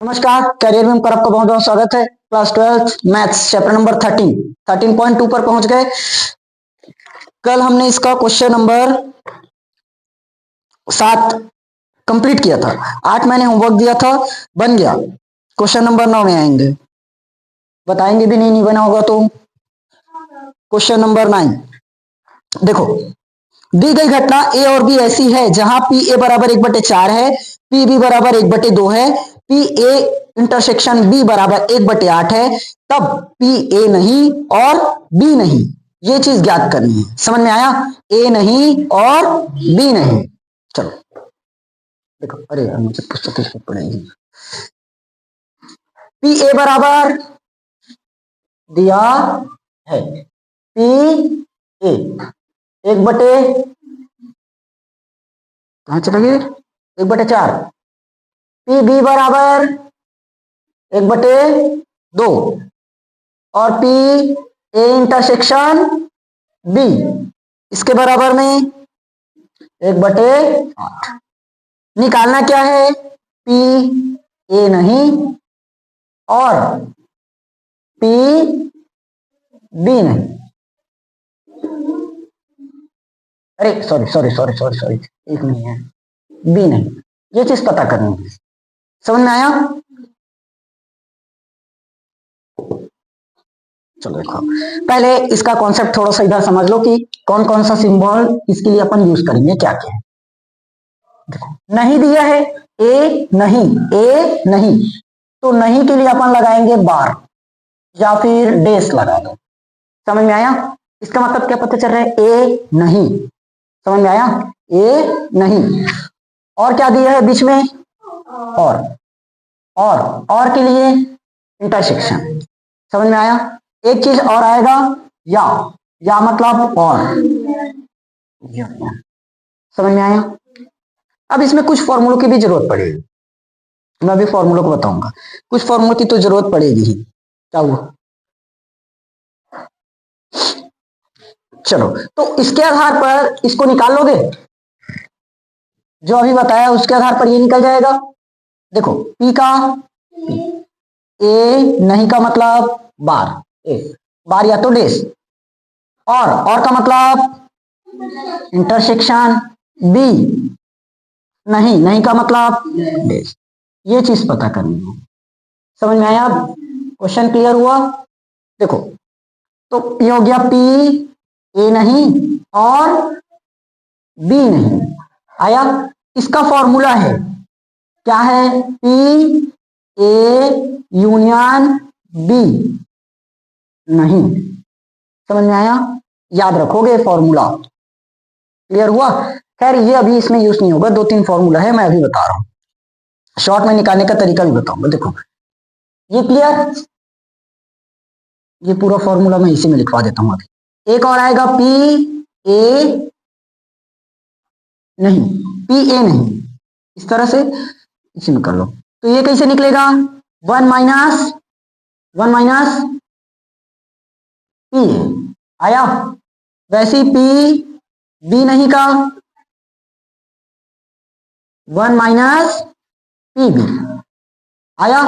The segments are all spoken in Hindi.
नमस्कार, करियर में पर आपका बहुत बहुत स्वागत है। क्लास 12 मैथ्स चैप्टर नंबर 13.2 पर पहुंच गए। कल हमने इसका क्वेश्चन नंबर 7 कंप्लीट किया था। 8 मैंने होमवर्क दिया था, बन गया। क्वेश्चन नंबर 9 में आएंगे, बताएंगे भी नहीं बना होगा तो। क्वेश्चन नंबर 9 देखो, दी गई घटना ए और बी ऐसी है जहां पी ए बराबर 1/4 है, पी बी बराबर 1/2 है, पी ए इंटरसेक्शन बी बराबर 1/8 है, तब पी ए नहीं और बी नहीं। ये चीज ज्ञात करनी है। समझ में आया? ए नहीं और बी नहीं। चलो देखो, अरे यार मुझे पुस्तक किसको पढ़ेगी। पी ए बराबर दिया है पी ए 1/, कहां चला गया, 1/4। पी बी बराबर 1/2 और पी ए इंटरसेक्शन बी इसके बराबर में 1/8। निकालना क्या है? पी ए नहीं और पी बी नहीं। अरे सॉरी, एक नहीं है, बी नहीं। ये चीज पता करनी है। समझ में आया? चलो देखो, पहले इसका कॉन्सेप्ट थोड़ा सा इधर समझ लो कि कौन कौन सा सिंबल इसके लिए अपन यूज करेंगे, क्या क्या है। देखो, नहीं दिया है ए नहीं, तो नहीं के लिए अपन लगाएंगे बार या फिर डेस लगा दो। समझ में आया? इसका मतलब क्या पता चल रहा है? ए नहीं। समझ में आया? ए नहीं। और क्या दिया है बीच में? और के लिए इंटरसेक्शन। समझ में आया? एक चीज और आएगा, या मतलब और। समझ में आया? अब इसमें कुछ फॉर्मूलों की भी जरूरत पड़ेगी। मैं अभी फॉर्मूलों को बताऊंगा। कुछ फॉर्मूलों की तो जरूरत पड़ेगी ही। क्या हुआ? चलो, तो इसके आधार पर इसको निकाल लोगे, जो अभी बताया उसके आधार पर ये निकल जाएगा। देखो, पी का ए नहीं का मतलब बार, बार या तो डेस, और का मतलब इंटरसेक्शन बी, नहीं का मतलब डेस। ये चीज पता करनी है। समझ में आया? क्वेश्चन क्लियर हुआ? देखो, तो ये हो गया पी ए नहीं और बी नहीं। आया? इसका फॉर्मूला है, क्या है? पी ए यूनियन बी नहीं। समझ में आया? याद रखोगे फॉर्मूला। क्लियर हुआ? खैर ये अभी इसमें यूज नहीं होगा, 2-3 फॉर्मूला है, मैं अभी बता रहा हूं। शॉर्ट में निकालने का तरीका भी बताऊंगा। देखो, ये क्लियर, ये पूरा फॉर्मूला मैं इसी में लिखवा देता हूं अभी। एक और आएगा पी ए नहीं, इस तरह से इसी में कर लो। तो ये कैसे निकलेगा? 1 माइनस पी ए। आया? वैसे पी बी नहीं का 1 माइनस पी बी। आया?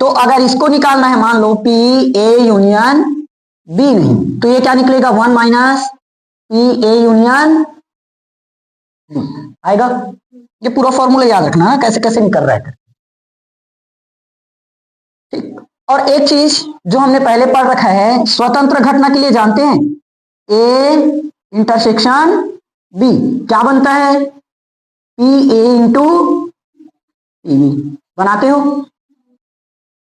तो अगर इसको निकालना है, मान लो पी ए यूनियन बी नहीं, तो ये क्या निकलेगा? 1 minus P A union B आएगा। ये पूरा फॉर्मूला याद रखना है, कैसे कैसे निकल रहा है। ठीक। और एक चीज जो हमने पहले पढ़ रखा है, स्वतंत्र घटना के लिए जानते हैं, ए इंटरसेक्शन बी क्या बनता है? P A into P B बनाते हो।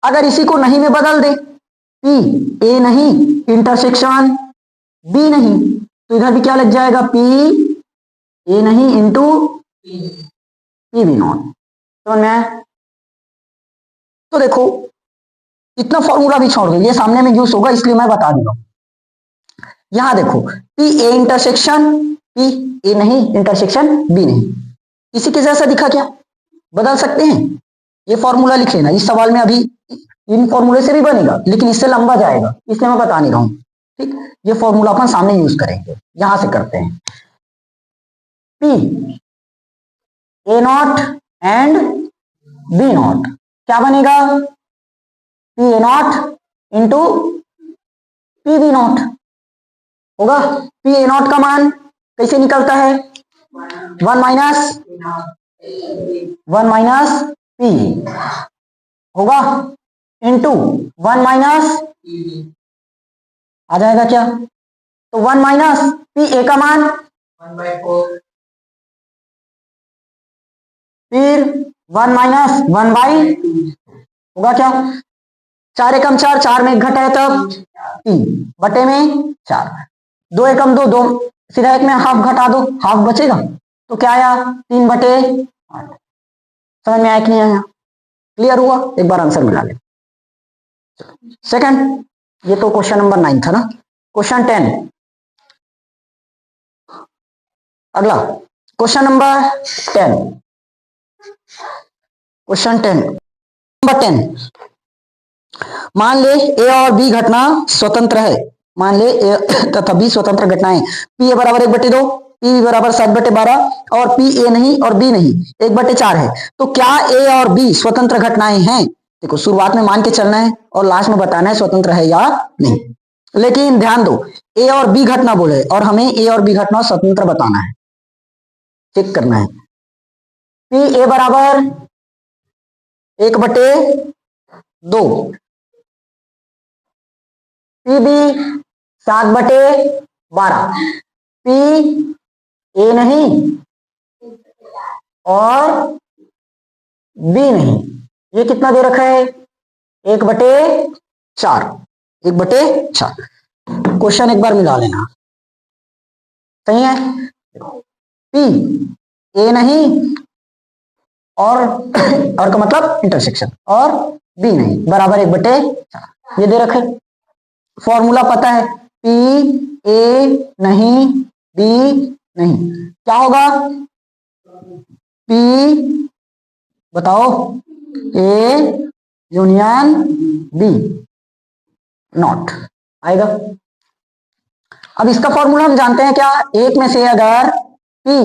अगर इसी को नहीं में बदल दे, पी ए नहीं इंटरसेक्शन बी नहीं, तो इधर भी क्या लग जाएगा? पी ए नहीं इंटू पी बी नॉट। समझ में? तो देखो, इतना फॉर्मूला भी छोड़ दो, ये सामने में यूज होगा इसलिए मैं बता दूंगा। यहां देखो, P A intersection P A नहीं इंटरसेक्शन बी नहीं, इसी के जैसा दिखा क्या? बदल सकते हैं। ये फॉर्मूला लिख लेना, इस सवाल में अभी इन फॉर्मूले से भी बनेगा, लेकिन इससे लंबा जाएगा इसलिए मैं बता नहीं रहा हूं। ठीक, ये फॉर्मूला अपन सामने यूज करेंगे। यहां से करते हैं, P A not and B not, क्या बनेगा? P A not into P B not होगा। P A नॉट का मान कैसे निकलता है? 1 माइनस P होगा इंटू 1 माइनस आ जाएगा क्या? तो 1 माइनस P A का मान 1/4, फिर 1 माइनस 1/2 होगा क्या? 4 एकम 4, 4 में 1 घटा है तब 3 बटे में 4, 2 एकम 2, 2 सीधा 1 में हाफ घटा दो, हाफ बचेगा तो क्या आया? 3 बटे 8। समझ में आया कि नहीं आया? क्लियर हुआ? एक बार आंसर मिला ले। सेकंड, ये तो क्वेश्चन नंबर 9 था ना। क्वेश्चन 10, अगला क्वेश्चन नंबर 10, क्वेश्चन 10 नंबर 10, मान ले ए और बी घटना स्वतंत्र है। मान ले ए तथा बी स्वतंत्र घटनाएं, पी ए बराबर 1/2, पी बी बराबर 7/12 और पी ए नहीं और बी नहीं 1/4 है। तो क्या ए और बी स्वतंत्र घटनाएं हैं? देखो शुरुआत में मान के चलना है और लास्ट में बताना है स्वतंत्र है या नहीं। लेकिन ध्यान दो, ए और बी घटना बोले और हमें ए और बी घटना स्वतंत्र बताना है, चेक करना है। पी ए बराबर 1/2, पी बी 7/12, पी ए नहीं और बी नहीं, ये कितना दे रखा है? 1/4, 1/4। क्वेश्चन एक बार मिला लेना, सही है? पी ए नहीं और का मतलब इंटरसेक्शन और बी नहीं बराबर 1/4, ये दे रखे। फॉर्मूला पता है, पी ए नहीं बी नहीं, क्या होगा? पी बताओ, ए यूनियन बी नॉट आएगा। अब इसका फॉर्मूला हम जानते हैं क्या? एक में से अगर पी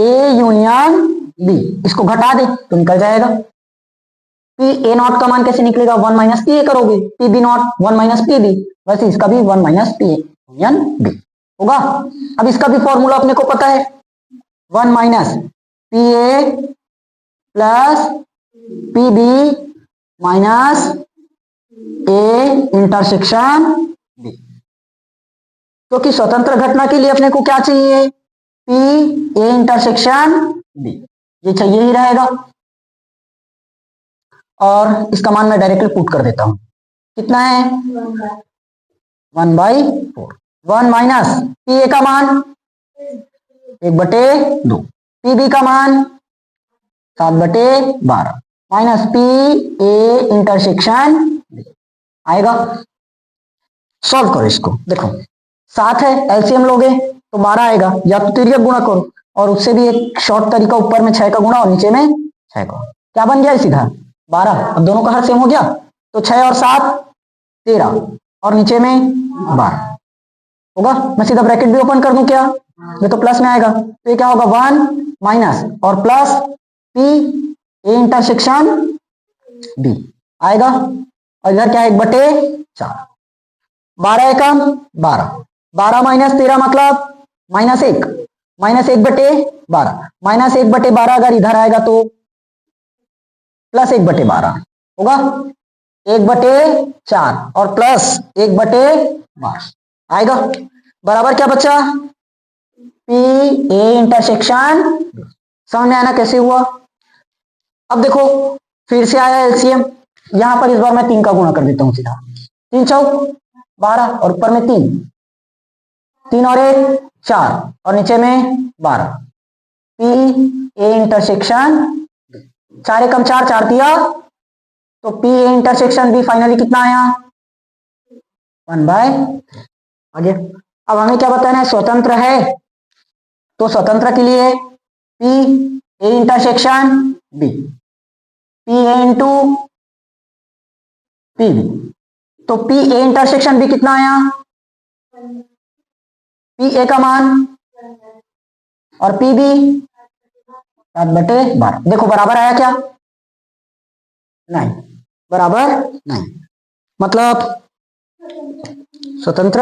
ए यूनियन बी इसको घटा दे तो निकल जाएगा। पी ए नॉट का मान कैसे निकलेगा? 1 माइनस पी ए करोगे, P B not 1 minus P B, वैसे इसका भी 1 minus P A union B होगा। अब इसका भी फॉर्मूला अपने को पता है, 1 minus P A plus P B minus A intersection B. क्योंकि स्वतंत्र घटना के लिए अपने को क्या चाहिए? पी ए इंटरसेक्शन बी, ये चाहिए ही रहेगा। और इसका मान मैं डायरेक्टली पुट कर देता हूं, कितना है? 1/4। 1 माइनस पी ए का मान 1/2, पी बी का मान 7/12 माइनस पी ए इंटरसेक्शन आएगा। सॉल्व करो इसको, देखो 7 है, एलसीएम लोगे तो 12 आएगा, या तो तिर्यक गुणा करो और उससे भी एक शॉर्ट तरीका, ऊपर में 6 का गुणा और नीचे में 6 का, क्या बन गया सीधा 12। अब दोनों का हर सेम हो गया तो 6 और 7 13 और नीचे में 12 होगा। मैं सीधा ब्रैकेट भी ओपन कर दूं क्या? ये तो प्लस में आएगा, तो ये क्या होगा? 1 माइनस और plus P A intersection B आएगा, और इधर क्या है? 1/4। 12 एकम 12, 12 माइनस 13 मतलब -1, -1/12 माइनस 1/12 अगर इधर आएगा तो प्लस 1/12 होगा। 1/4 और प्लस 1/12 आएगा, बराबर क्या बचा? P A intersection. समझ में आना कैसे हुआ? अब देखो फिर से आया एलसीएम, यहां पर इस बार मैं 3 का गुणा कर देता हूं सीधा, 3 चौक 12 और ऊपर में 3, 3 और 1 4 और नीचे में 12, पी ए इंटरसेक्शन 4 एकम 4, 4 दिया तो P A intersection B finally कितना आया? 1/। आगे अब हमें क्या बताना है? स्वतंत्र है, तो स्वतंत्र के लिए P A intersection B, P A into P B, तो पी ए इंटरसेक्शन बी कितना आया? पी ए का मान और पी बी 7/12। देखो बराबर आया क्या? नहीं, बराबर नहीं, मतलब स्वतंत्र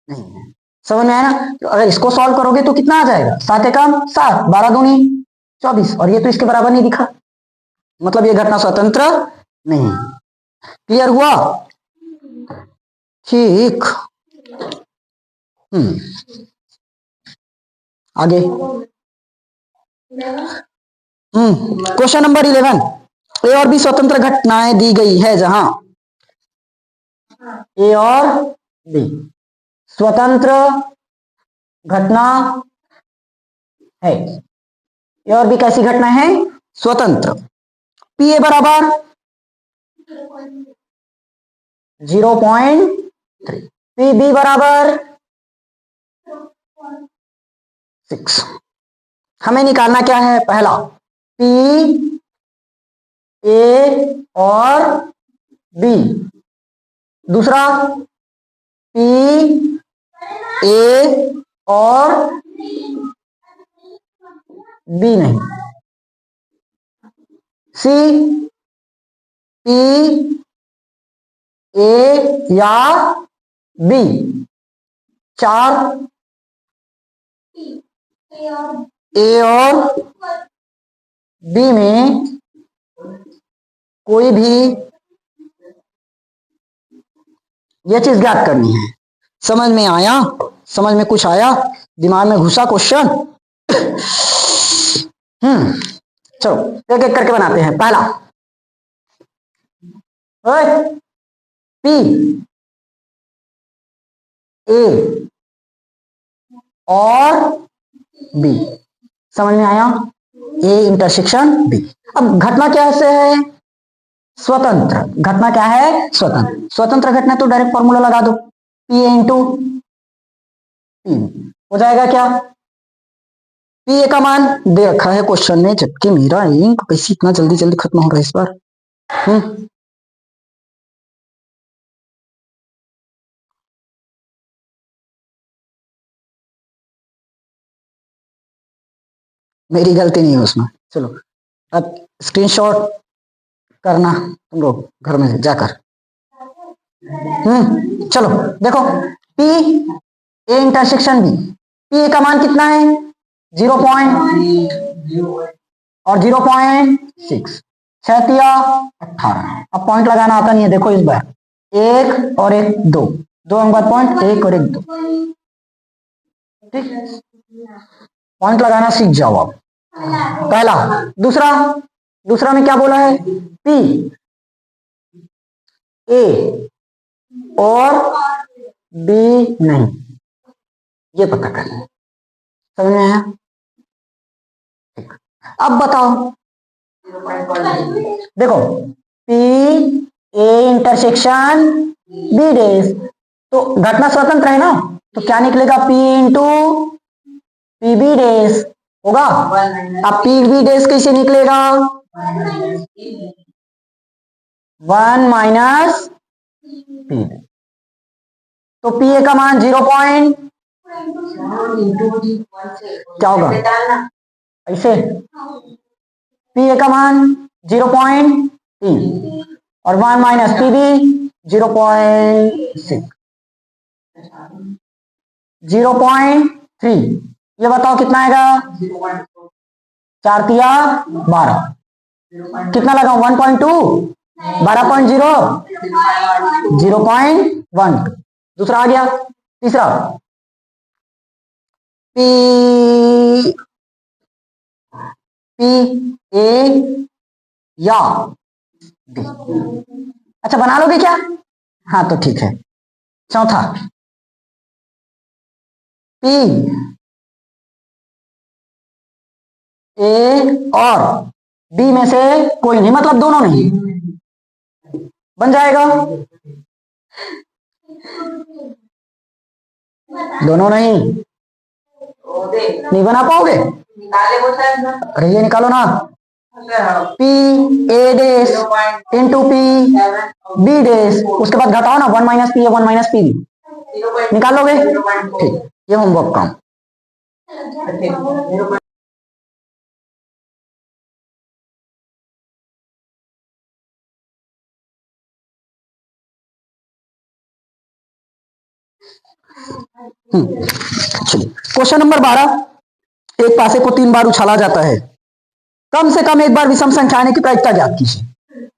नहीं है। समझ में आया ना? तो अगर इसको सॉल्व करोगे तो कितना आ जाएगा? 7 एकम 7, 12 दूनी 24, और ये तो इसके बराबर नहीं दिखा, मतलब ये घटना स्वतंत्र नहीं। क्लियर हुआ? ठीक। आगे क्वेश्चन नंबर 11, ए और बी स्वतंत्र घटनाएं दी गई है जहां ए और बी स्वतंत्र घटना है। ए और बी कैसी घटना है? स्वतंत्र। पी ए बराबर 0.3, पी बी बराबर 6। हमें निकालना क्या है? पहला पी ए और बी, दूसरा पी ए और बी नहीं, सी पी ए या बी। 4 ए और बी में कोई भी ये चीज ज्ञात करनी है। समझ में आया? समझ में कुछ आया? दिमाग में घुसा क्वेश्चन? चलो एक एक करके बनाते हैं। पहला पी ए और बी, समझ में आया? A intersection B. अब घटना क्या है? स्वतंत्र घटना क्या है? स्वतंत्र। स्वतंत्र घटना तो डायरेक्ट फॉर्मूला लगा दो, पी ए इंटू पी हो जाएगा क्या? पी ए का मान दे रखा है क्वेश्चन में, जबकि मेरा इंक कैसे इतना जल्दी जल्दी खत्म हो रहा है इस बार। मेरी गलती नहीं है उसमें। चलो अब स्क्रीनशॉट करना तुम लोग घर में जाकर। चलो देखो, P A intersection B, P A का मान कितना है? 0 और 0.6, 18। अब पॉइंट लगाना आता नहीं है, देखो इस बार 1 और 1 2, 2 अंक बाद पॉइंट, 1 और 1 2। ठीक, पॉइंट लगाना सीख जाओ अब। पहला। दूसरा में क्या बोला है? पी ए और बी नहीं, ये पता करना है। समझ में आया? अब बताओ, देखो P A intersection be days, तो घटना स्वतंत्र है ना, तो क्या निकलेगा? P into P be days होगा। अब पी बी डेज कैसे निकलेगा? 1 माइनस पी, तो पी ए का मान 0 क्या होगा? ऐसे पी ए का मान 0.3 और 1 माइनस पी बी 0.6, 0.3। ये बताओ कितना आएगा? 4 तिया 12, कितना लगाऊं? 1.2, 12.0, 0.1। दूसरा आ गया। तीसरा पी ए या बी। अच्छा बना लोगे क्या? हाँ तो ठीक है। चौथा पी ए और बी में से कोई नहीं, मतलब दोनों नहीं, बन जाएगा। दोनों नहीं बना पाओगे? अरे ये निकालो ना, P A dash into P B dash, उसके बाद घटाओ ना, 1 minus P A 1 minus P B, निकाल लोगे? ठीक, ये होमवर्क काम। चलिए क्वेश्चन नंबर 12। एक पासे को 3 बार उछाला जाता है, कम से कम एक बार विषम संख्या आने की प्रायिकता ज्ञात कीजिए।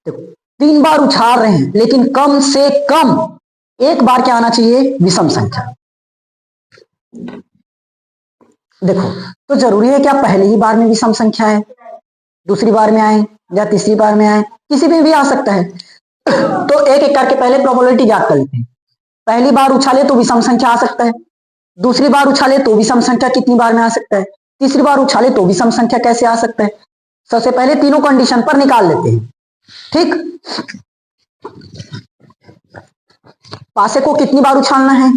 देखो 3 बार उछाल रहे हैं, लेकिन कम से कम एक बार क्या आना चाहिए, विषम संख्या। देखो तो जरूरी है क्या पहली ही बार में विषम संख्या है, दूसरी बार में आए या तीसरी बार में आए, किसी में भी आ सकता है। तो एक एक करके पहले प्रोबेबिलिटी ज्ञात कर लेते हैं। पहली बार उछाले तो विषम संख्या आ सकता है, दूसरी बार उछाले तो विषम संख्या कितनी बार में आ सकता है, तीसरी बार उछाले तो विषम संख्या कैसे आ सकता है। सबसे पहले तीनों कंडीशन पर निकाल लेते हैं। ठीक, पासे को कितनी बार उछालना है,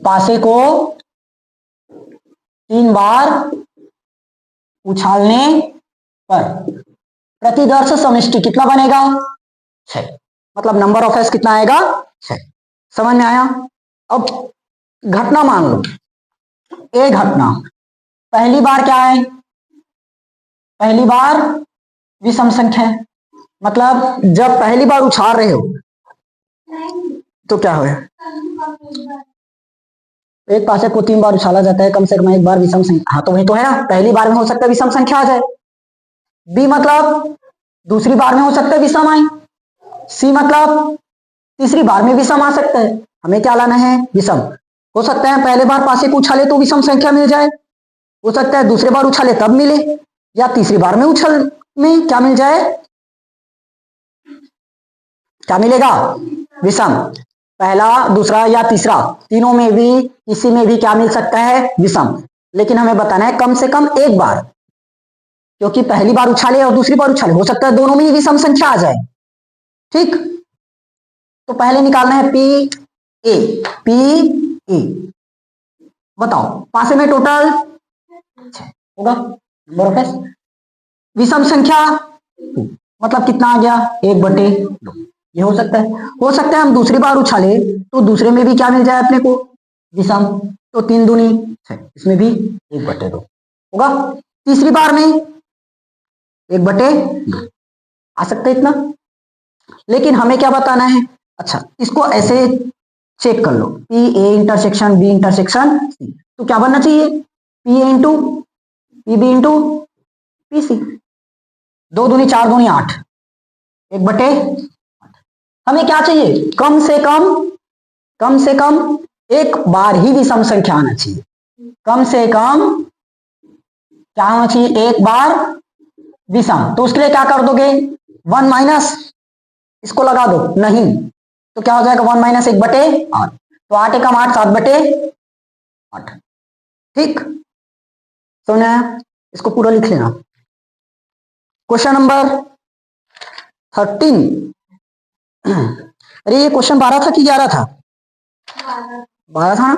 पासे को 3 बार उछालने पर प्रतिदर्श समष्टि कितना बनेगा, 6। मतलब नंबर ऑफ एस कितना आएगा, 6। समझ में आया। अब घटना मान लो, एक घटना पहली बार क्या है, पहली बार विषम संख्या है। मतलब जब पहली बार उछाल रहे हो तो क्या हो, एक पासे को 3 बार उछाला जाता है, कम से कम एक बार विषम संख्या। हाँ तो वही तो है ना, पहली बार में हो सकता है विषम संख्या आ जाए। बी मतलब दूसरी बार में हो सकता है विषम आए। सी मतलब तीसरी बार में विषम आ सकता है। हमें क्या लाना है, विषम। हो सकता है पहले बार पासे को उछाले तो विषम संख्या मिल जाए, हो सकता है दूसरे बार उछाले तब मिले, या तीसरी बार में उछल में क्या मिल जाए, क्या मिलेगा, विषम। पहला दूसरा या तीसरा, तीनों में भी किसी में भी क्या मिल सकता है, विषम। लेकिन हमें बताना है कम से कम एक बार, क्योंकि पहली बार उछाले और दूसरी बार उछाले, हो सकता है दोनों में ही विषम संख्या आ जाए। ठीक, तो पहले निकालना है पी ए। बताओ पासे में टोटल होगा, नंबर ऑफ एस। विषम संख्या मतलब कितना आ गया, 1/2। ये हो सकता है हम दूसरी बार उछाले तो दूसरे में भी क्या मिल जाए अपने को, विषम। तो 3 दूनी 6, इसमें भी 1/2 होगा। तीसरी बार में 1/2 आ सकता है इतना। लेकिन हमें क्या बताना है, अच्छा इसको ऐसे चेक कर लो, P A intersection B intersection C, तो क्या बनना चाहिए, P A into P B into P C. 2 दूनी 4 दूनी 8, 1/8। हमें क्या चाहिए, कम से कम एक बार ही विषम संख्या आना चाहिए। कम से कम क्या होना चाहिए, एक बार विषम। तो उसके लिए क्या कर दोगे, 1 माइनस इसको लगा दो, नहीं तो क्या हो जाएगा, 1 माइनस 1/8। तो 8 एकम 8, 7/8। ठीक, सुना, इसको पूरा लिख लेना। Question number 13। अरे ये क्वेश्चन 12 था कि 11 था, 12 था।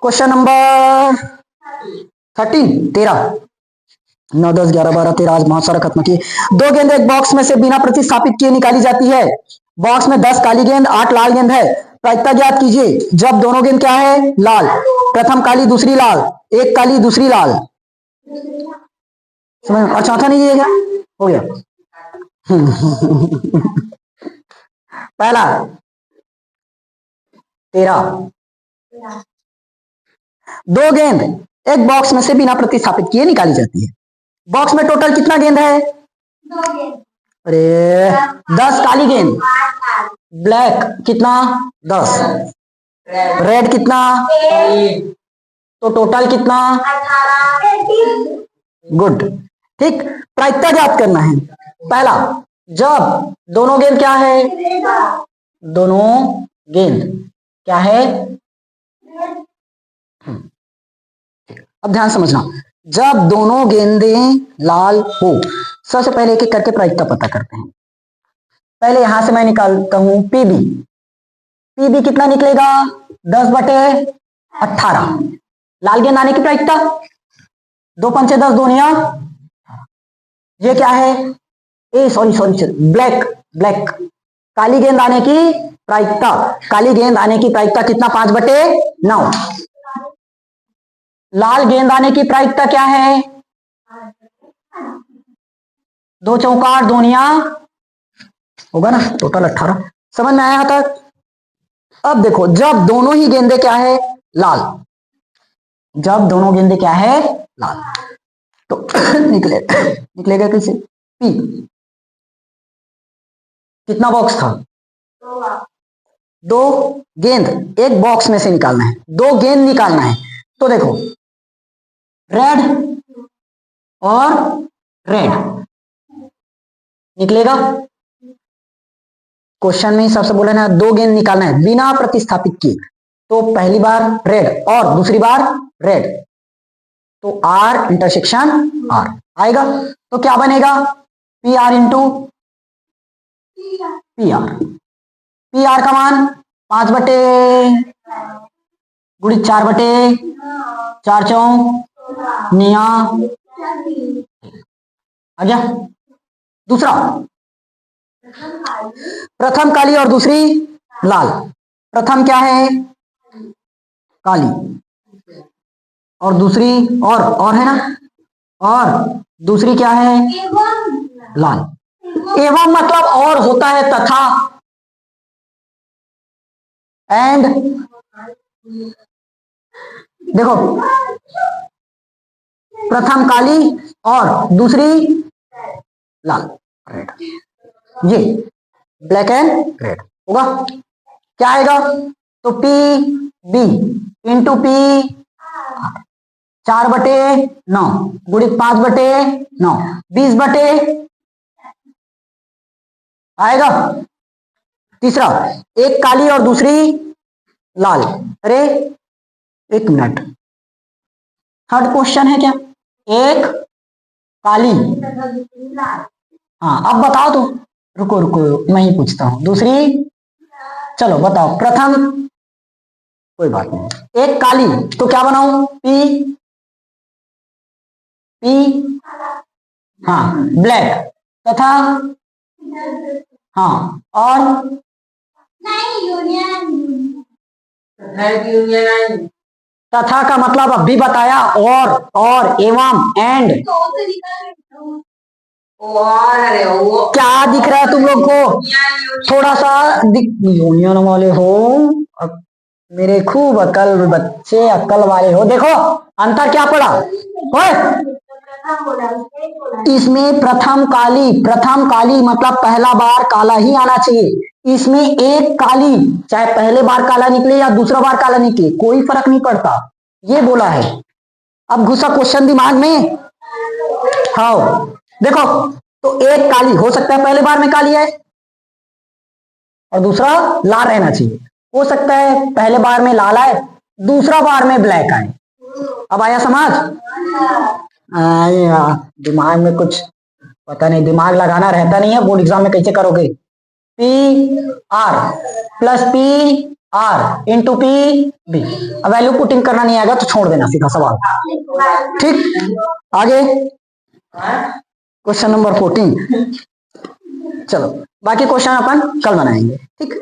क्वेश्चन नंबर 13 9 10 11 12 13, आज बहुत सारा खत्म किए। 2 गेंद एक बॉक्स में से बिना प्रतिस्थापित किए निकाली जाती है। बॉक्स में 10 काली गेंद 8 लाल गेंद है। प्रायिकता ज्ञात कीजिए जब दोनों गेंद क्या है, लाल। प्रथम काली दूसरी लाल, एक काली दूसरी लाल। समझ, और चौथा नहीं दिया हो गया। पहला 13, 2 गेंद एक बॉक्स में से बिना प्रतिस्थापित किए निकाली जाती है। बॉक्स में टोटल कितना गेंद है, 2 गेंद। अरे 10 काली गेंद, ब्लैक कितना 10, रेड कितना, तो टोटल कितना 18। गुड, ठीक। प्रायिकता ज्ञात करना है। पहला, जब दोनों गेंद क्या है, दोनों गेंद क्या है, अब ध्यान समझना, जब दोनों गेंदें लाल हो, सबसे पहले एक एक करके प्रायिकता पता करते हैं। पहले यहां से मैं निकालता हूं पीबी। पीबी कितना निकलेगा, 10/18। लाल गेंद आने की प्रायिकता 2 पंचे 10 दूनिया, ये क्या है, ए सॉरी ब्लैक काली गेंद आने की प्रायिकता, काली गेंद आने की प्रायिकता कितना, 5/9। लाल गेंद आने की प्रायिकता क्या है, 2 चौका 8 दूनिया होगा ना, टोटल 18। समझ में आया तक? अब देखो, जब दोनों ही गेंदे क्या है, लाल, जब दोनों गेंदे क्या है, लाल, तो निकलेगा कैसे, पी। कितना बॉक्स था, 2 गेंद एक बॉक्स में से निकालना है, 2 गेंद निकालना है। तो देखो, रेड और रेड निकलेगा। क्वेश्चन में ही सबसे बोले ना, 2 गेंद निकालना है बिना प्रतिस्थापित किए। तो पहली बार रेड और दूसरी बार रेड, तो आर इंटरसेक्शन आर आएगा। तो क्या बनेगा, P R into P R. P R का मान 5/, गुणित 4/4 चौक निया आ गया। दूसरा, प्रथम काली और दूसरी लाल। प्रथम क्या है, काली, और दूसरी और है ना, और दूसरी क्या है, लाल। एवं मतलब और होता है तथा, एंड देखो, प्रथम काली और दूसरी लाल, रेड, ये ब्लैक एंड रेड होगा। क्या आएगा, तो पी बी इंटू पी 4/9 गुणित 5/9 20/, आएगा। तीसरा, एक काली और दूसरी लाल। अरे एक मिनट, थर्ड क्वेश्चन है क्या, एक काली, हाँ अब बताओ तो, रुको रुको मैं ही पूछता हूं। दूसरी, चलो बताओ। प्रथम, कोई बात नहीं, एक काली, तो क्या बनाऊं, पी पी, हाँ ब्लैक, तथा, हाँ और तथा का मतलब अभी बताया, और एवं एंड। क्या दिख रहा है तुम लोग को, थोड़ा सा यूनियन वाले हो, मेरे खूब अकल बच्चे, अकल वाले हो। देखो अंतर क्या पड़ा, इसमें प्रथम काली मतलब पहला बार काला ही आना चाहिए। इसमें एक काली, चाहे पहले बार काला निकले या दूसरा बार काला निकले, कोई फर्क नहीं पड़ता, ये बोला है। अब घुसा क्वेश्चन दिमाग में, हाँ देखो, तो एक काली हो सकता है पहले बार में काली है और दूसरा लाल रहना चाहिए। हो सकता है पहले बार में लाल आए, दूसरा बार में ब्लैक आए। अब आया समझ, दिमाग में कुछ पता नहीं, दिमाग लगाना रहता नहीं है, बोर्ड एग्जाम में कैसे करोगे। P R plus P R into P B. अब वैल्यू पुटिंग करना नहीं आएगा तो छोड़ देना सीधा सवाल, ठीक। आगे क्वेश्चन नंबर 14। चलो बाकी क्वेश्चन अपन कल बनाएंगे, ठीक।